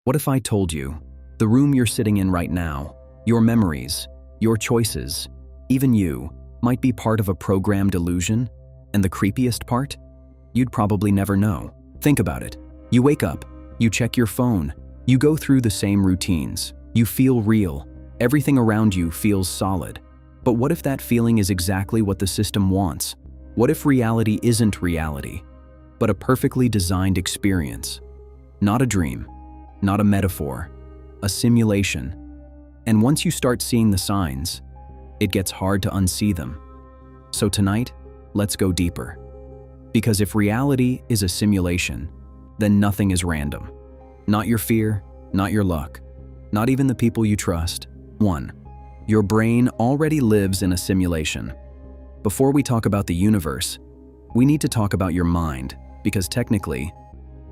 What if I told you, the room you're sitting in right now, your memories, your choices, even you, might be part of a programmed illusion? And the creepiest part? You'd probably never know. Think about it. You wake up, you check your phone, you go through the same routines, you feel real, everything around you feels solid. But what if that feeling is exactly what the system wants? What if reality isn't reality, but a perfectly designed experience? Not a dream, not a metaphor, a simulation. And once you start seeing the signs, it gets hard to unsee them. So tonight, let's go deeper. Because if reality is a simulation, then nothing is random. Not your fear, not your luck, not even the people you trust. 1. Your brain already lives in a simulation. Before we talk about the universe, we need to talk about your mind, because technically,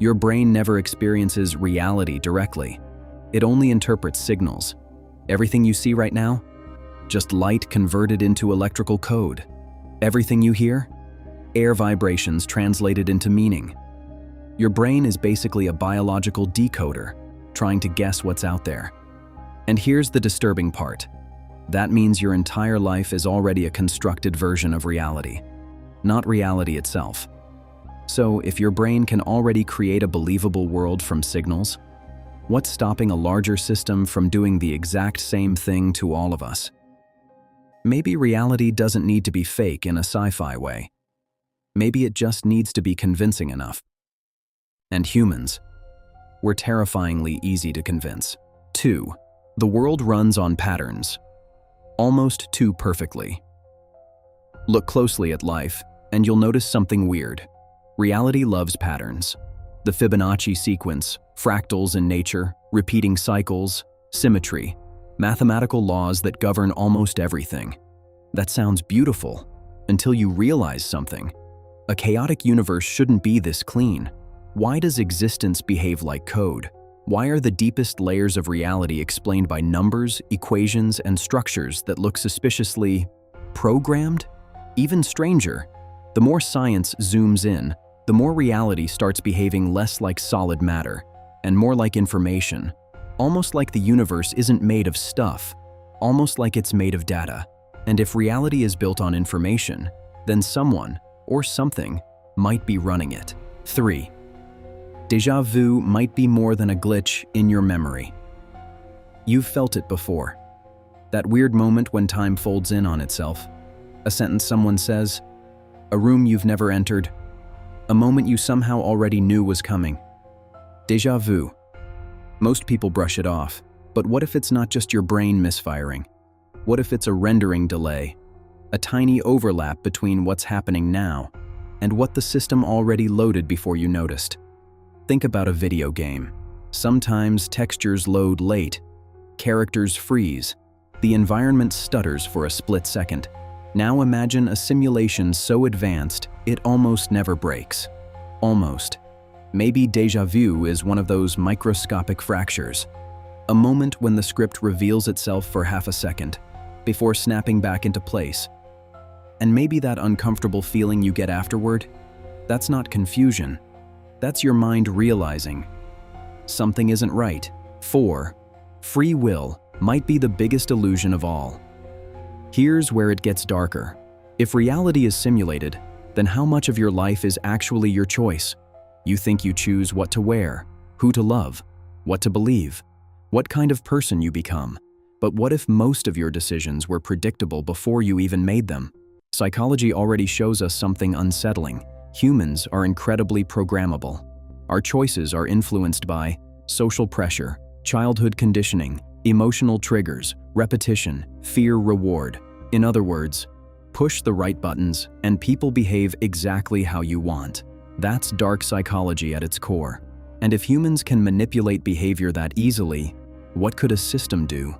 your brain never experiences reality directly. It only interprets signals. Everything you see right now? Just light converted into electrical code. Everything you hear? Air vibrations translated into meaning. Your brain is basically a biological decoder, trying to guess what's out there. And here's the disturbing part. That means your entire life is already a constructed version of reality, not reality itself. So if your brain can already create a believable world from signals, what's stopping a larger system from doing the exact same thing to all of us? Maybe reality doesn't need to be fake in a sci-fi way. Maybe it just needs to be convincing enough. And humans, we're terrifyingly easy to convince. 2. The world runs on patterns. Almost too perfectly. Look closely at life, and you'll notice something weird. Reality loves patterns. The Fibonacci sequence, fractals in nature, repeating cycles, symmetry, mathematical laws that govern almost everything. That sounds beautiful, until you realize something. A chaotic universe shouldn't be this clean. Why does existence behave like code? Why are the deepest layers of reality explained by numbers, equations, and structures that look suspiciously programmed? Even stranger, the more science zooms in, the more reality starts behaving less like solid matter and more like information, almost like the universe isn't made of stuff, almost like it's made of data. And if reality is built on information, then someone or something might be running it. 3. Déjà vu might be more than a glitch in your memory. You've felt it before. That weird moment when time folds in on itself. A sentence someone says, a room you've never entered, a moment you somehow already knew was coming. Déjà vu. Most people brush it off, but what if it's not just your brain misfiring? What if it's a rendering delay? A tiny overlap between what's happening now and what the system already loaded before you noticed. Think about a video game. Sometimes textures load late, characters freeze, the environment stutters for a split second. Now imagine a simulation so advanced it almost never breaks. Almost. Maybe déjà vu is one of those microscopic fractures. A moment when the script reveals itself for half a second, before snapping back into place. And maybe that uncomfortable feeling you get afterward, that's not confusion. That's your mind realizing something isn't right. 4. Free will might be the biggest illusion of all. Here's where it gets darker. If reality is simulated, then how much of your life is actually your choice? You think you choose what to wear, who to love, what to believe, what kind of person you become. But what if most of your decisions were predictable before you even made them? Psychology already shows us something unsettling. Humans are incredibly programmable. Our choices are influenced by social pressure, childhood conditioning, emotional triggers, repetition, fear, reward. In other words, push the right buttons and people behave exactly how you want. That's dark psychology at its core. And if humans can manipulate behavior that easily, what could a system do?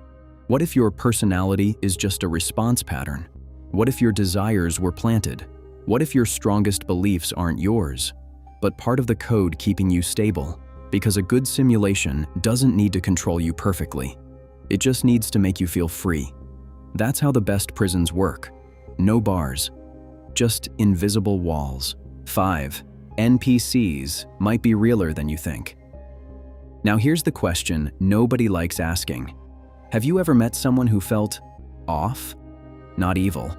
What if your personality is just a response pattern? What if your desires were planted? What if your strongest beliefs aren't yours, but part of the code keeping you stable? Because a good simulation doesn't need to control you perfectly. It just needs to make you feel free. That's how the best prisons work. No bars, just invisible walls. 5. NPCs might be realer than you think. Now here's the question nobody likes asking. Have you ever met someone who felt off? Not evil,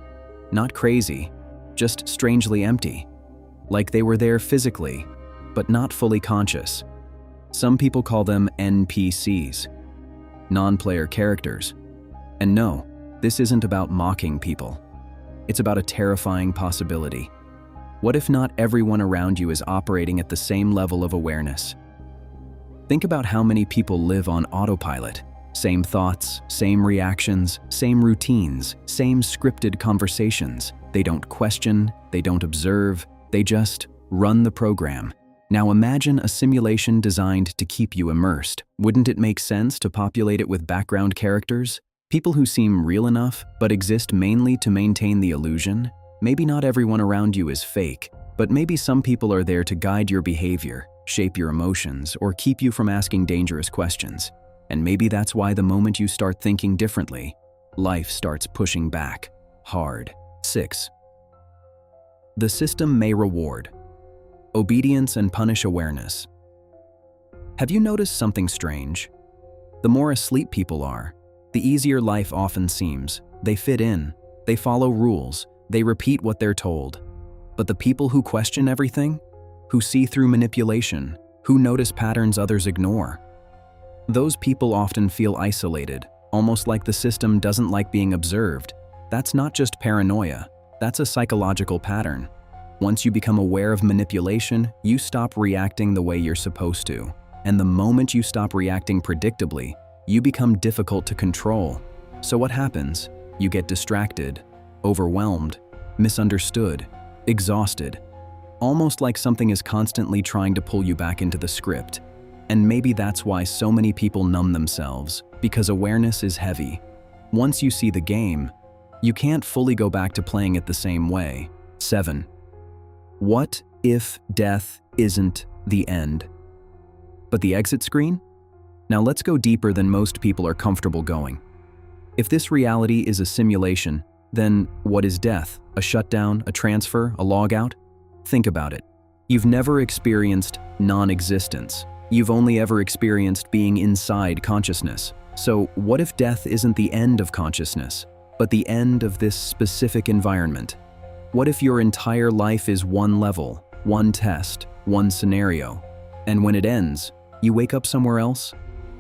not crazy, just strangely empty. Like they were there physically, but not fully conscious. Some people call them NPCs, non-player characters. And no, this isn't about mocking people. It's about a terrifying possibility. What if not everyone around you is operating at the same level of awareness? Think about how many people live on autopilot. Same thoughts, same reactions, same routines, same scripted conversations. They don't question, they don't observe, they just run the program. Now imagine a simulation designed to keep you immersed. Wouldn't it make sense to populate it with background characters? People who seem real enough, but exist mainly to maintain the illusion? Maybe not everyone around you is fake, but maybe some people are there to guide your behavior, shape your emotions, or keep you from asking dangerous questions. And maybe that's why the moment you start thinking differently, life starts pushing back, hard. 6. The system may reward obedience and punish awareness. Have you noticed something strange? The more asleep people are, the easier life often seems. They fit in, they follow rules, they repeat what they're told. But the people who question everything, who see through manipulation, who notice patterns others ignore, those people often feel isolated, almost like the system doesn't like being observed. That's not just paranoia, that's a psychological pattern. Once you become aware of manipulation, you stop reacting the way you're supposed to. And the moment you stop reacting predictably, you become difficult to control. So what happens? You get distracted, overwhelmed, misunderstood, exhausted, almost like something is constantly trying to pull you back into the script. And maybe that's why so many people numb themselves, because awareness is heavy. Once you see the game, you can't fully go back to playing it the same way. 7. What if death isn't the end, but the exit screen? Now let's go deeper than most people are comfortable going. If this reality is a simulation, then what is death? A shutdown, a transfer, a logout? Think about it. You've never experienced non-existence. You've only ever experienced being inside consciousness. So what if death isn't the end of consciousness, but the end of this specific environment? What if your entire life is one level, one test, one scenario, and when it ends, you wake up somewhere else?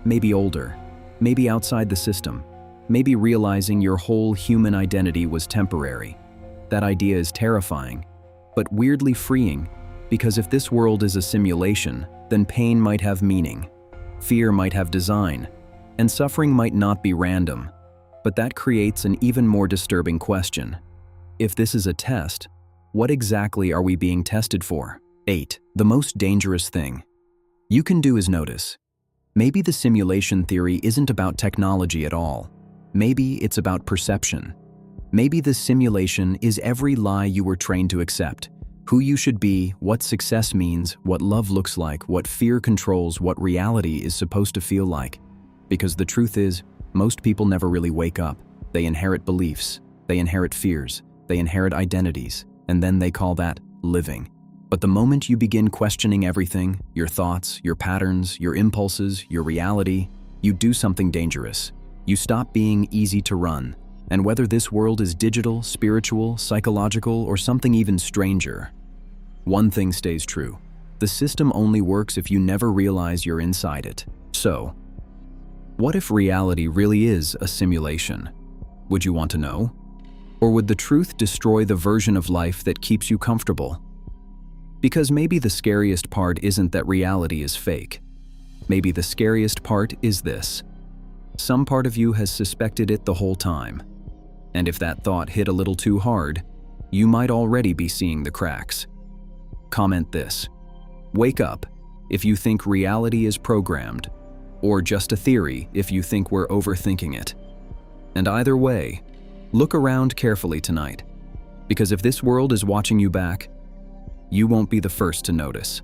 Maybe older, maybe outside the system, maybe realizing your whole human identity was temporary. That idea is terrifying, but weirdly freeing, because if this world is a simulation, then pain might have meaning, fear might have design, and suffering might not be random. But that creates an even more disturbing question. If this is a test, what exactly are we being tested for? 8. The most dangerous thing you can do is notice. Maybe the simulation theory isn't about technology at all. Maybe it's about perception. Maybe the simulation is every lie you were trained to accept. Who you should be, what success means, what love looks like, what fear controls, what reality is supposed to feel like. Because the truth is, most people never really wake up. They inherit beliefs, they inherit fears, they inherit identities, and then they call that living. But the moment you begin questioning everything, your thoughts, your patterns, your impulses, your reality, you do something dangerous. You stop being easy to run. And whether this world is digital, spiritual, psychological, or something even stranger, one thing stays true. The system only works if you never realize you're inside it. So, what if reality really is a simulation? Would you want to know? Or would the truth destroy the version of life that keeps you comfortable? Because maybe the scariest part isn't that reality is fake. Maybe the scariest part is this. Some part of you has suspected it the whole time. And if that thought hit a little too hard, you might already be seeing the cracks. Comment this. Wake up if you think reality is programmed, or just a theory if you think we're overthinking it. And either way, look around carefully tonight, because if this world is watching you back, you won't be the first to notice.